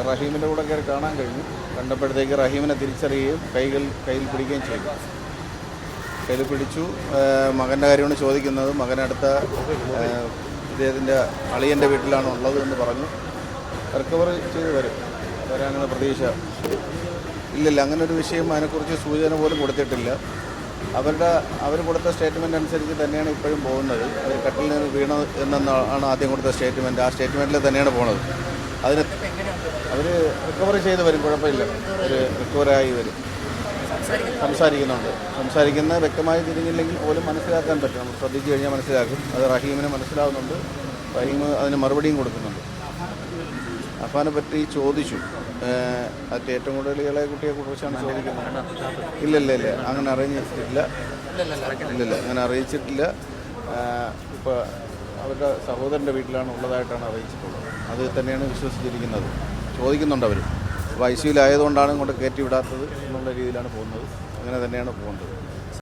റഹീമിൻ്റെ കൂടെ കയറി കാണാൻ കഴിഞ്ഞു. കണ്ടപ്പോഴത്തേക്ക് റഹീമിനെ തിരിച്ചറിയുകയും കയ്യിൽ പിടിക്കുകയും ചെയ്തു. കയ്യിൽ പിടിച്ചു. മകൻ്റെ കാര്യമാണ് ചോദിക്കുന്നത്. മകനടുത്ത ഇദ്ദേഹത്തിൻ്റെ അളിയൻ്റെ വീട്ടിലാണ് ഉള്ളത് എന്ന് പറഞ്ഞു. റിക്കവർ ചെയ്ത് വരാനുള്ള പ്രതീക്ഷ ഇല്ലില്ല. അങ്ങനെ ഒരു വിഷയം അതിനെക്കുറിച്ച് സൂചന പോലും കൊടുത്തിട്ടില്ല. അവർ കൊടുത്ത സ്റ്റേറ്റ്മെൻറ്റ് അനുസരിച്ച് തന്നെയാണ് ഇപ്പോഴും പോകുന്നത്. അവർ കട്ടിൽ നിന്ന് വീണത് എന്നാണ് ആദ്യം കൊടുത്ത സ്റ്റേറ്റ്മെൻറ്റ്. ആ സ്റ്റേറ്റ്മെൻറ്റിൽ തന്നെയാണ് പോകുന്നത്. അതിന് അവർ റിക്കവർ ചെയ്ത് വരും, കുഴപ്പമില്ല. അവർ റിക്കവറായി വരും. സംസാരിക്കുന്ന വ്യക്തമായി തിരിഞ്ഞില്ലെങ്കിൽ പോലും മനസ്സിലാക്കാൻ പറ്റും. നമ്മൾ ശ്രദ്ധിച്ചു കഴിഞ്ഞാൽ മനസ്സിലാക്കും. അത് റഹീമിന് മനസ്സിലാവുന്നുണ്ട്. റഹീം അതിന് മറുപടിയും കൊടുക്കുന്നുണ്ട്. അഫാനെ പറ്റി ചോദിച്ചു. അത് ഏറ്റവും കൂടുതൽ ഇളയ കുട്ടിയെക്കുറിച്ചാണ് ചോദിക്കുന്നത്. ഇല്ല അങ്ങനെ അറിയിച്ചിട്ടില്ല. അങ്ങനെ അറിയിച്ചിട്ടില്ല. ഇപ്പോൾ അവരുടെ സഹോദരൻ്റെ വീട്ടിലാണ് ഉള്ളതായിട്ടാണ് അറിയിച്ചിട്ടുള്ളത്. അത് തന്നെയാണ് വിശ്വസിച്ചിരിക്കുന്നത്. ചോദിക്കുന്നുണ്ട് അവർ. അപ്പോൾ ICUലായതുകൊണ്ടാണ് ഇങ്ങോട്ട് കയറ്റി വിടാത്തത് എന്നുള്ള രീതിയിലാണ് പോകുന്നത്. അങ്ങനെ തന്നെയാണ് പോകുന്നത്.